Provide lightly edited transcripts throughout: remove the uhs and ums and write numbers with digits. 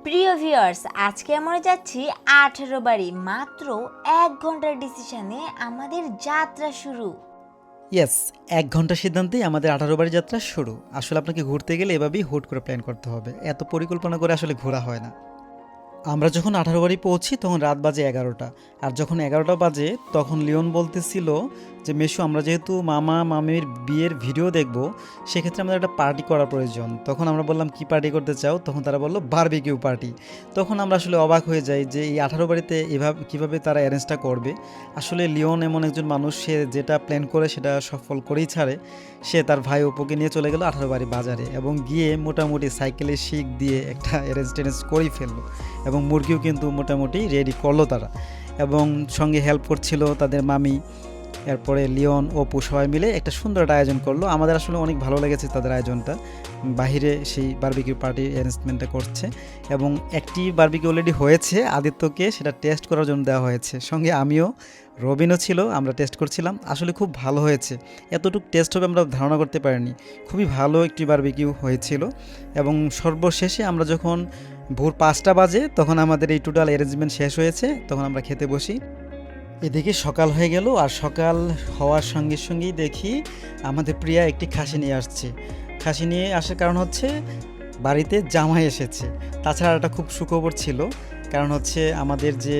প্রিয় ভিউয়ার্স, আজকে আমরা যাচ্ছি 18 বাড়ি। মাত্র 1 ঘন্টার ডিসিশনে আমাদের যাত্রা শুরু। ইয়েস, 1 ঘন্টা সিদ্ধান্তেই আমাদের 18 বাড়ি যাত্রা শুরু। আসলে আপনাকে ঘুরতে গেলে এভাবেই হুট করে প্ল্যান করতে হবে, এত পরিকল্পনা করে আসলে ঘোরা হয় না। আমরা যখন 18 বাড়ি পৌঁছি তখন রাত বাজে 11টা। আর যখন 11টা বাজে তখন লিওন বলতেছিল যে মেশু, আমরা যেহেতু মামা মামির বিয়ের ভিডিও দেখব, সেক্ষেত্রে আমাদের একটা পার্টি করা প্রয়োজন। তখন আমরা বললাম কি পার্টি করতে চাও? তখন তারা বললো বারবিকিউ পার্টি। তখন আমরা আসলে অবাক হয়ে যাই যে এই 18 বাড়িতে এভাবে কীভাবে তারা অ্যারেঞ্জটা করবে। আসলে লিওন এমন একজন মানুষ, সে যেটা প্ল্যান করে সেটা সফল করেই ছাড়ে। সে তার ভাই অপুকে নিয়ে চলে গেল 18 বাড়ি বাজারে এবং গিয়ে মোটামুটি সাইকেলে শিক দিয়ে একটা অ্যারেঞ্জ টেরেঞ্জ করেই ফেললো। এবং মুরগিও কিন্তু মোটামুটি রেডি করলো তারা, এবং সঙ্গে হেল্প করছিল তাদের মামি। এরপরে লিওন অপু সবাই মিলে একটা সুন্দর একটা আয়োজন করলো। আমাদের আসলে অনেক ভালো লেগেছে তাদের আয়োজনটা। বাহিরে সেই বারবিকিউ পার্টির অ্যারেঞ্জমেন্টটা করছে এবং একটি বারবিকিউ অলরেডি হয়েছে, আদিত্যকে সেটা টেস্ট করার জন্য দেওয়া হয়েছে। সঙ্গে আমিও, রবিনও ছিল, আমরা টেস্ট করছিলাম। আসলে খুব ভালো হয়েছে, এতটুকু টেস্ট হবে আমরা ধারণা করতে পারিনি। খুবই ভালো একটি বারবিকিউ হয়েছিল। এবং সর্বশেষে আমরা যখন ভোর 5টা বাজে তখন আমাদের এই টোটাল অ্যারেঞ্জমেন্ট শেষ হয়েছে, তখন আমরা খেতে বসি। এদিকে সকাল হয়ে গেল, আর সকাল হওয়ার সঙ্গে সঙ্গেই দেখি আমাদের প্রিয়া একটি খাসি নিয়ে আসছে। খাসি নিয়ে আসার কারণ হচ্ছে বাড়িতে জামাই এসেছে। তাছাড়া একটা খুব সুখবর ছিল, কারণ হচ্ছে আমাদের যে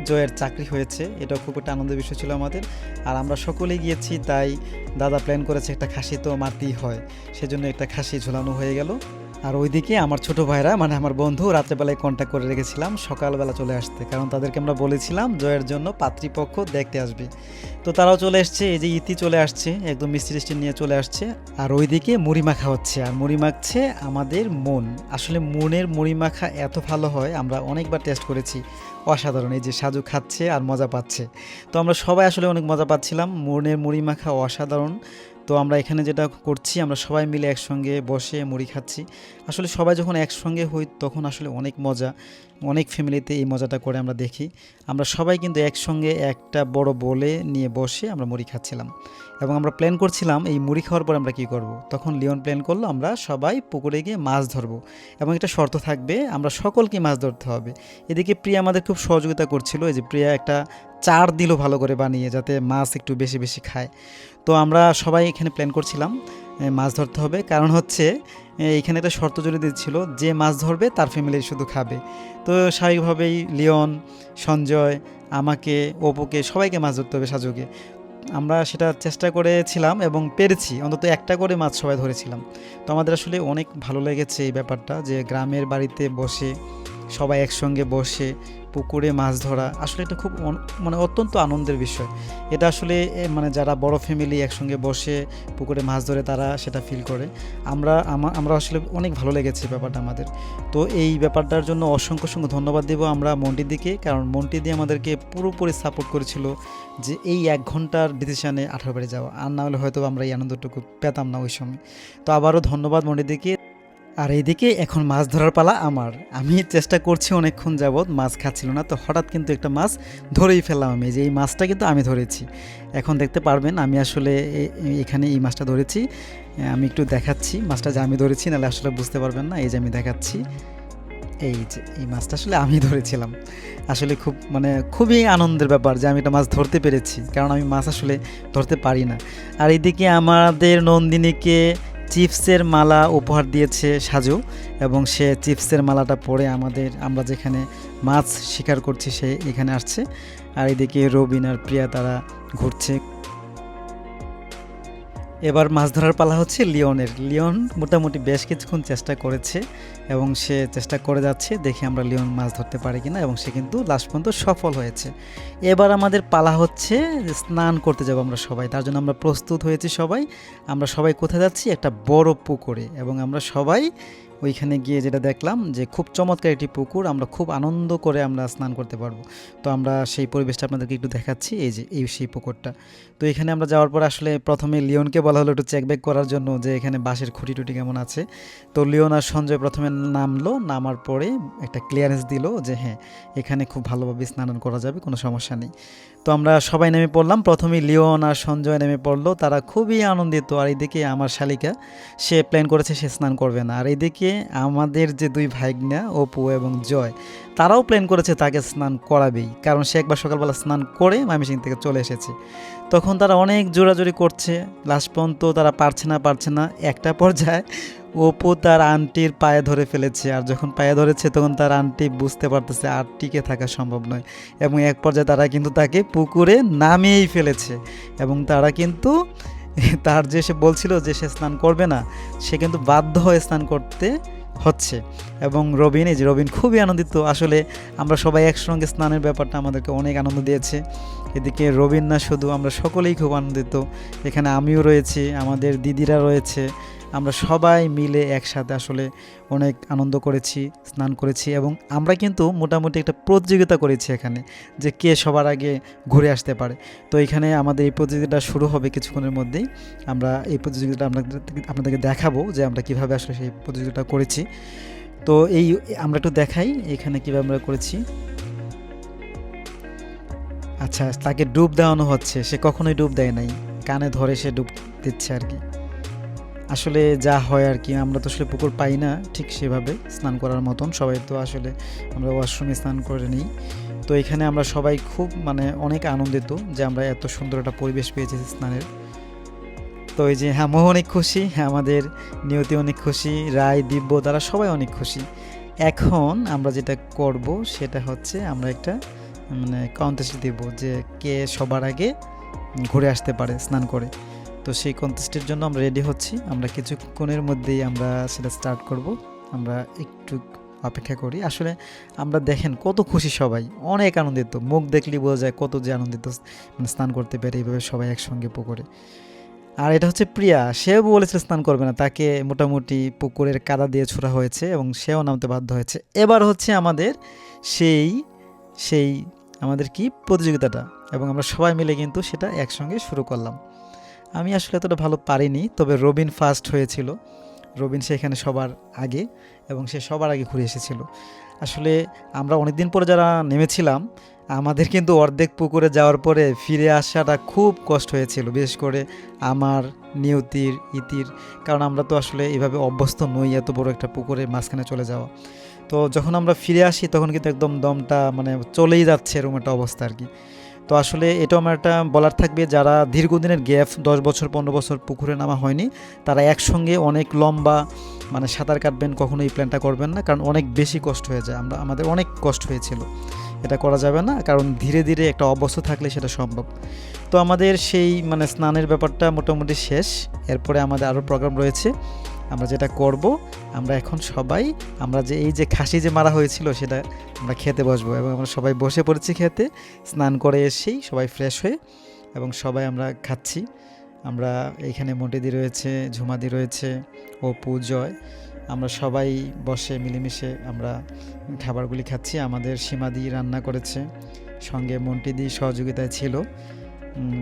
জয়ের চাকরি হয়েছে, এটা খুব একটা আনন্দের বিষয় ছিল আমাদের। আর আমরা সকলেই গিয়েছি, তাই দাদা প্ল্যান করেছে একটা খাসি তো মারতেই হয়, সেজন্য একটা খাসি ঝোলানো হয়ে গেল। আর ওইদিকে আমার ছোট ভাইরা, মানে আমার বন্ধু, রাত্রেবেলায় কন্ট্যাক্ট করে রেখেছিলাম সকালবেলা চলে আসতে, কারণ তাদেরকে আমরা বলেছিলাম জয়ের জন্য পাত্রীপক্ষ দেখতে আসবে। তো তারাও চলে আসছে, এই যে ইতি চলে আসছে, একদম মিষ্টি টিষ্টি নিয়ে চলে আসছে। আর ওইদিকে মুড়ি মাখা হচ্ছে, আর মুড়ি মাখছে আমাদের মন। আসলে মনের মুড়ি মাখা এত ভালো হয়, আমরা অনেকবার টেস্ট করেছি, অসাধারণ। এই যে সাজু খাচ্ছে আর মজা পাচ্ছে। তো আমরা সবাই আসলে অনেক মজা পাচ্ছিলাম, মনের মুড়ি মাখা অসাধারণ। তো আমরা এখানে যেটা করছি, আমরা সবাই মিলে একসঙ্গে বসে মুড়ি খাচ্ছি। আসলে সবাই যখন একসঙ্গে হই তখন আসলে অনেক মজা, অনেক ফ্যামিলিতে এই মজাটা করে আমরা দেখি। আমরা সবাই কিন্তু একসঙ্গে একটা বড় বোলে নিয়ে বসে আমরা মুড়ি খাচ্ছিলাম, এবং আমরা প্ল্যান করছিলাম এই মুড়ি খাওয়ার পর আমরা কী করব। তখন লিওন প্ল্যান করলো আমরা সবাই পুকুরে গিয়ে মাছ ধরবো, এবং একটা শর্ত থাকবে, আমরা সকলকে মাছ ধরতে হবে। এদিকে প্রিয়া আমাদের খুব সহযোগিতা করছিল, এই যে প্রিয়া একটা চার দিল ভালো করে বানিয়ে, যাতে মাছ একটু বেশি বেশি খায়। তো আমরা সবাই এখানে প্ল্যান করছিলাম মাছ ধরতে হবে, কারণ হচ্ছে এইখানে একটা শর্ত জুড়ে দিচ্ছিল, যে মাছ ধরবে তার ফ্যামিলি শুধু খাবে। তো স্বাভাবিকভাবেই লিওন, সঞ্জয়, আমাকে, অপুকে, সবাইকে মাছ ধরতে হবে, সাজুকে। আমরা সেটা চেষ্টা করেছিলাম এবং পেরেছি, অন্তত একটা করে মাছ সবাই ধরেছিলাম। তো আমাদের আসলে অনেক ভালো লেগেছে এই ব্যাপারটা, যে গ্রামের বাড়িতে বসে সবাই একসঙ্গে বসে পুকুরে মাছ ধরা। আসলে এটা খুব মানে অত্যন্ত আনন্দের বিষয়। এটা আসলে মানে যারা বড় ফ্যামিলি একসঙ্গে বসে পুকুরে মাছ ধরে তারা সেটা ফিল করে। আমরা আসলে অনেক ভালো লেগেছে ব্যাপারটা আমাদের। তো এই ব্যাপারটার জন্য অসংখ্য ধন্যবাদ দেব আমরা মন্টির দিকে, কারণ মন্টি দিয়ে আমাদেরকে পুরোপুরি সাপোর্ট করেছিল যে এই 1 ঘন্টার ডিসিশনে 18 বাড়ি যাওয়া। আর না হলে হয়তো আমরা এই আনন্দটুকু পেতাম না ওই সময়। তো আবারও ধন্যবাদ মন্টির দিকে। আর এইদিকে এখন মাছ ধরার পালা আমার। আমি চেষ্টা করছি অনেকক্ষণ যাবৎ, মাছ খাচ্ছিল না। তো হঠাৎ কিন্তু একটা মাছ ধরেই ফেললাম আমি, যে এই মাছটা কিন্তু আমি ধরেছি। এখন দেখতে পারবেন আমি আসলে এখানে এই মাছটা ধরেছি। আমি একটু দেখাচ্ছি মাছটা যে আমি ধরেছি, নাহলে আসলে বুঝতে পারবেন না। এই যে আমি দেখাচ্ছি, এই যে এই মাছটা আসলে আমি ধরেছিলাম। আসলে খুবই আনন্দের ব্যাপার যে আমি একটা মাছ ধরতে পেরেছি, কারণ আমি মাছ আসলে ধরতে পারি না। আর এইদিকে আমাদের নন্দিনীকে চিপসের মালা উপহার দিয়েছে সাজু, এবং সে চিপসের মালাটা পরে আমরা যেখানে মাছ শিকার করছি সে এখানে আসছে। আর এদিকে রবিন আর প্রিয়া তারা ঘুরছে। এবার মাছ ধরার পালা হচ্ছে লিওনের। লিওন মোটামুটি বেশ কিছুক্ষণ চেষ্টা করেছে এবং সে চেষ্টা করে যাচ্ছে, দেখি আমরা লিওন মাছ ধরতে পারি কিনা, এবং সে কিন্তু লাস্ট পর্যন্ত সফল হয়েছে। এবার আমাদের পালা হচ্ছে স্নান করতে যাব আমরা সবাই, তার জন্য আমরা প্রস্তুত হয়েছি সবাই। আমরা সবাই কোথায় যাচ্ছি? একটা বড় পুকুরে, এবং আমরা সবাই ওইখানে গিয়ে যেটা দেখলাম যে খুব চমৎকার একটি পুকুর, আমরা খুব আনন্দ করে আমরা স্নান করতে পারবো। তো আমরা সেই পরিবেশটা আপনাদেরকে একটু দেখাচ্ছি, এই যে সেই পুকুরটা। তো এখানে আমরা যাওয়ার পর আসলে প্রথমে লিওনকে বলা হলো একটু চেক ব্যাক করার জন্য যে এখানে বাঁশের খুঁটি টুটি কেমন আছে। তো লিওন আর সঞ্জয় প্রথমে নামলো, নামার পরে একটা ক্লিয়ারেন্স দিল যে হ্যাঁ, এখানে খুব ভালোভাবে স্নান করা যাবে, কোনো সমস্যা নেই। তো আমরা সবাই নেমে পড়লাম। প্রথমে লিওন আর সঞ্জয় নেমে পড়লো, তারা খুবই আনন্দিত। আর এইদিকে আমার শালিকা, সে প্ল্যান করেছে সে স্নান করবে না। আর এইদিকে আমাদের যে দুই ভাইগনা অপু এবং জয়, তারাও প্ল্যান করেছে তাকে স্নান করাবেই, কারণ সে একবার সকালবেলা স্নান করে ময়মনসিংহ থেকে চলে এসেছে। তখন তারা অনেক জোরাজোরি করছে, লাস্ট পর্যন্ত তারা পারছে না। একটা পর্যায়ে অপু তার আন্টির পায়ে ধরে ফেলেছে, আর যখন পায়ে ধরেছে তখন তার আন্টি বুঝতে পারতেছে আর টিকে থাকা সম্ভব নয়, এবং এক পর্যায়ে তারা কিন্তু তাকে পুকুরে নামিয়েই ফেলেছে। এবং তারা কিন্তু তার যে সে বলছিল যে সে স্নান করবে না, সে কিন্তু বাধ্য হয়ে স্নান করতে হচ্ছে। এবং রবিন, এই যে রবিন খুবই আনন্দিত। আসলে আমরা সবাই একসঙ্গে স্নানের ব্যাপারটা আমাদেরকে অনেক আনন্দ দিয়েছে। এদিকে রবিন না শুধু, আমরা সকলেই খুব আনন্দিত। এখানে আমিও রয়েছি, আমাদের দিদিরা রয়েছে, আমরা সবাই মিলে একসাথে আসলে অনেক আনন্দ করেছি, স্নান করেছি। এবং আমরা কিন্তু মোটামুটি একটা প্রতিযোগিতা করেছি এখানে, যে কে সবার আগে ঘুরে আসতে পারে। তো এখানে আমাদের এই প্রতিযোগিতা শুরু হবে কিছুক্ষণের মধ্যেই। আমরা এই প্রতিযোগিতা আপনাদেরকে দেখাবো যে আমরা কীভাবে আসলে সেই প্রতিযোগিতা করেছি। তো আমরা একটু দেখাই এখানে কীভাবে আমরা করেছি। আচ্ছা, তাকে ডুব দেওয়ানো হচ্ছে, সে কখনোই ডুব দেয় নাই, কানে ধরে সে ডুব দিচ্ছে আর কি। আসলে যা হয় আর কি, আমরা তো আসলে পুকুর পাই না ঠিক সেভাবে স্নান করার মতন, সবাই তো আসলে আমরা ওয়াশরুমে স্নান করে নিই। তো এখানে আমরা সবাই খুব অনেক আনন্দিত যে আমরা এত সুন্দর একটা পরিবেশ পেয়েছি স্নানের। তো এই যে মোহ অনেক খুশি, আমাদের নিয়তি অনেক খুশি, রায়, দিব্য, তারা সবাই অনেক খুশি। এখন আমরা যেটা করব সেটা হচ্ছে আমরা একটা কন্টেস্ট দেব যে কে সবার আগে ঘুরে আসতে পারে স্নান করে। তো সেই কন্টেস্টের জন্য আমরা রেডি হচ্ছি, আমরা কিছুক্ষণের মধ্যেই আমরা সেটা স্টার্ট করব। আমরা একটু অপেক্ষা করি। আসলে আমরা দেখেন কত খুশি, সবাই অনেক আনন্দিত, মুখ দেখলেই বোঝা যায় কত যে আনন্দিত স্নান করতে পেরে এইভাবে সবাই একসঙ্গে পুকুরে। আর এটা হচ্ছে প্রিয়া, সেও বলেছিল স্নান করবে না, তাকে মোটামুটি পুকুরের কাদা দিয়ে ছোড়া হয়েছে এবং সেও নামতে বাধ্য হয়েছে। এবার হচ্ছে আমাদের সেই আমাদের কি প্রতিযোগিতাটা, এবং আমরা সবাই মিলে কিন্তু সেটা একসঙ্গে শুরু করলাম। আমি আসলে এতটা ভালো পারিনি, তবে রবিন ফার্স্ট হয়েছিল। রবিন সেখানে সবার আগে, এবং সে সবার আগে ঘুরে এসেছিল। আসলে আমরা অনেক দিন পরে যারা নেমেছিলাম, আমাদের কিন্তু অর্ধেক পুকুরে যাওয়ার পরে ফিরে আসাটা খুব কষ্ট হয়েছিল, বিশেষ করে আমার, নিয়তির, ইতির, কারণ আমরা তো আসলে এভাবে অভ্যস্ত নই এত বড় একটা পুকুরের মাঝখানে চলে যাওয়া। তো যখন আমরা ফিরে আসি তখন কিন্তু একদম দমটা চলেই যাচ্ছে এরকম একটা অবস্থা আর কি। তো আসলে এটাও আমার একটা বলার থাকবে, যারা দীর্ঘদিনের গ্যাপ 10 বছর 15 বছর পুকুরে নামা হয়নি, তারা একসঙ্গে অনেক লম্বা সাঁতার কাটবেন, কখনো এই প্ল্যানটা করবেন না, কারণ অনেক বেশি কষ্ট হয়ে যায়। আমাদের অনেক কষ্ট হয়েছিল, এটা করা যাবে না, কারণ ধীরে ধীরে একটা অভ্যস্ত থাকলে সেটা সম্ভব। তো আমাদের সেই স্নানের ব্যাপারটা মোটামুটি শেষ। এরপরে আমাদের আরও প্রোগ্রাম রয়েছে। আমরা যেটা করব, আমরা এখন সবাই যে এই যে খাসি যে মারা হয়েছিল সেটা আমরা খেতে বসবো, এবং আমরা সবাই বসে পড়েছি খেতে। স্নান করে এসেই সবাই ফ্রেশ হয়ে এবং সবাই আমরা খাচ্ছি। আমরা এইখানে মন্টিদি রয়েছে, ঝুমাদি রয়েছে, অপু, জয়, আমরা সবাই বসে মিলেমিশে আমরা খাবারগুলি খাচ্ছি। আমাদের সীমাদি রান্না করেছে, সঙ্গে মন্টিদি সহযোগিতায় ছিল।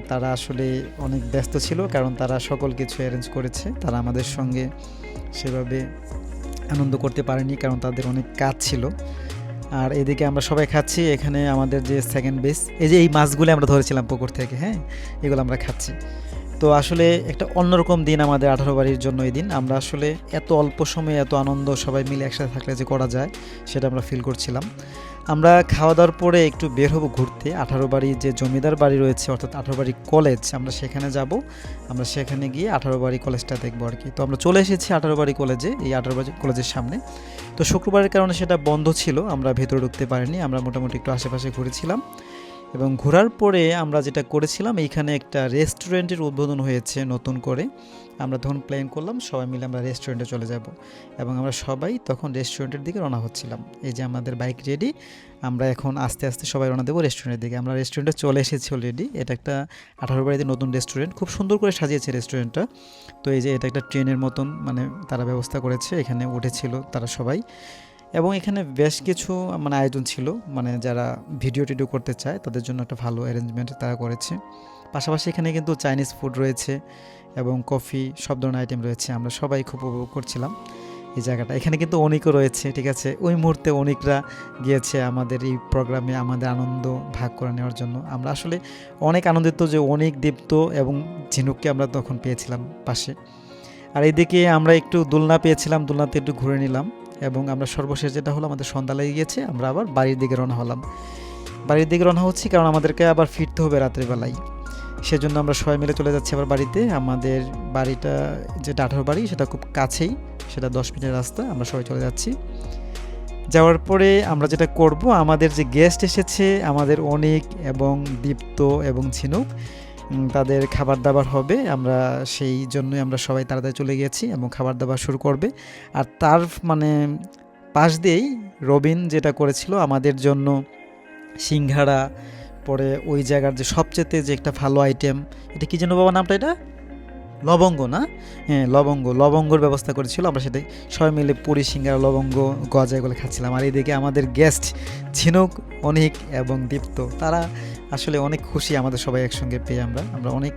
তারা আসলে অনেক ব্যস্ত ছিল, কারণ তারা সকল কিছু অ্যারেঞ্জ করেছে। তারা আমাদের সঙ্গে সেভাবে আনন্দ করতে পারেনি, কারণ তাদের অনেক কাজ ছিল। আর এদিকে আমরা সবাই খাচ্ছি। এখানে আমাদের যে সেকেন্ড বেস, এই মাছগুলো আমরা ধরেছিলাম পুকুর থেকে, হ্যাঁ, এগুলো আমরা খাচ্ছি। তো আসলে একটা অন্যরকম দিন আমাদের 18 বাড়ির জন্য এই দিন। আমরা আসলে এত অল্প সময়ে এত আনন্দ সবাই মিলে একসাথে থাকলে যে করা যায় সেটা আমরা ফিল করছিলাম। আমরা খাওয়া দাওয়ার পরে একটু বের হব ঘুরতে। 18 বাড়ি যে জমিদার বাড়ি রয়েছে, অর্থাৎ 18 বাড়ি কলেজ, আমরা সেখানে যাব। আমরা সেখানে গিয়ে 18 বাড়ি কলেজটা দেখবো আর কি। তো আমরা চলে এসেছি 18 বাড়ি কলেজে, এই 18 বাড়ি কলেজের সামনে। তো শুক্রবারের কারণে সেটা বন্ধ ছিল, আমরা ভেতরে ঢুকতে পারিনি। আমরা মোটামুটি একটু আশেপাশে ঘুরেছিলাম, এবং ঘোরার পরে আমরা যেটা করেছিলাম, এইখানে একটা রেস্টুরেন্টের উদ্বোধন হয়েছে নতুন করে। আমরা তখন প্ল্যান করলাম সবাই মিলে আমরা রেস্টুরেন্টে চলে যাব, এবং আমরা সবাই তখন রেস্টুরেন্টের দিকে রওনা হচ্ছিলাম। এই যে আমাদের বাইক রেডি, আমরা এখন আস্তে আস্তে সবাই রওনা দেবো রেস্টুরেন্টের দিকে। আমরা রেস্টুরেন্টে চলে এসেছি অলরেডি। এটা একটা 18 বাড়িতে নতুন রেস্টুরেন্ট, খুব সুন্দর করে সাজিয়েছে রেস্টুরেন্টটা। তো এই যে এটা একটা ট্রেনের মতন তারা ব্যবস্থা করেছে, এখানে উঠেছিল তারা সবাই। এবং এখানে বেশ কিছু আয়োজন ছিল, যারা ভিডিও টিডিও করতে চায় তাদের জন্য একটা ভালো অ্যারেঞ্জমেন্ট তারা করেছে। পাশাপাশি এখানে কিন্তু চাইনিজ ফুড রয়েছে এবং কফি, সব ধরনের আইটেম রয়েছে। আমরা সবাই খুব উপভোগ করছিলাম এই জায়গাটা। এখানে কিন্তু অনিকও রয়েছে, ঠিক আছে, ওই মুহূর্তে অনিকরা গিয়েছে আমাদের এই প্রোগ্রামে আমাদের আনন্দ ভাগ করে নেওয়ার জন্য। আমরা আসলে অনেক আনন্দিত যে অনিক, দীপ্ত এবং ঝিনুককে আমরা তখন পেয়েছিলাম পাশে। আর এইদিকে আমরা একটু দোলনা পেয়েছিলাম, দোলনাতে একটু ঘুরে নিলাম এবং আমরা সর্বশেষ যেটা হলো আমাদের সন্ধ্যা লেগে গিয়েছে, আমরা আবার বাড়ির দিকে রওনা হলাম। বাড়ির দিকে রওনা হচ্ছি কারণ আমাদেরকে আবার ফিরতে হবে রাত্রিবেলায়, সেজন্য আমরা সবাই মিলে চলে যাচ্ছি আবার বাড়িতে। আমাদের বাড়িটা যেটা 18 বাড়ি সেটা খুব কাছেই, সেটা 10 মিনিটের রাস্তা। আমরা সবাই চলে যাচ্ছি। যাওয়ার পরে আমরা যেটা করব, আমাদের যে গেস্ট এসেছে আমাদের অনিক এবং দীপ্ত এবং ঝিনুক, তাদের খাবার দাবার হবে, আমরা সেই জন্যই আমরা সবাই তাড়াতাড়ি চলে গেছি এবং খাবার দাবার শুরু করবে। আর তার মানে পাশ দিয়েই রবিন যেটা করেছিল আমাদের জন্য সিঙ্গাড়া, পরে ওই জায়গার যে সবচেয়ে যে একটা ভালো আইটেম, এটা কি যেন বাবা নামটা, এটা লবঙ্গ না? হ্যাঁ, লবঙ্গর ব্যবস্থা করেছিল। আমরা সেটাই সবাই মিলে পুরি, সিঙ্গারা, লবঙ্গ, গজা এগুলো খাচ্ছিলাম। আর এদিকে আমাদের গেস্ট ঝিনুক, অনিক এবং দীপ্ত, তারা আসলে অনেক খুশি আমাদের সবাই একসঙ্গে পেয়ে। আমরা অনেক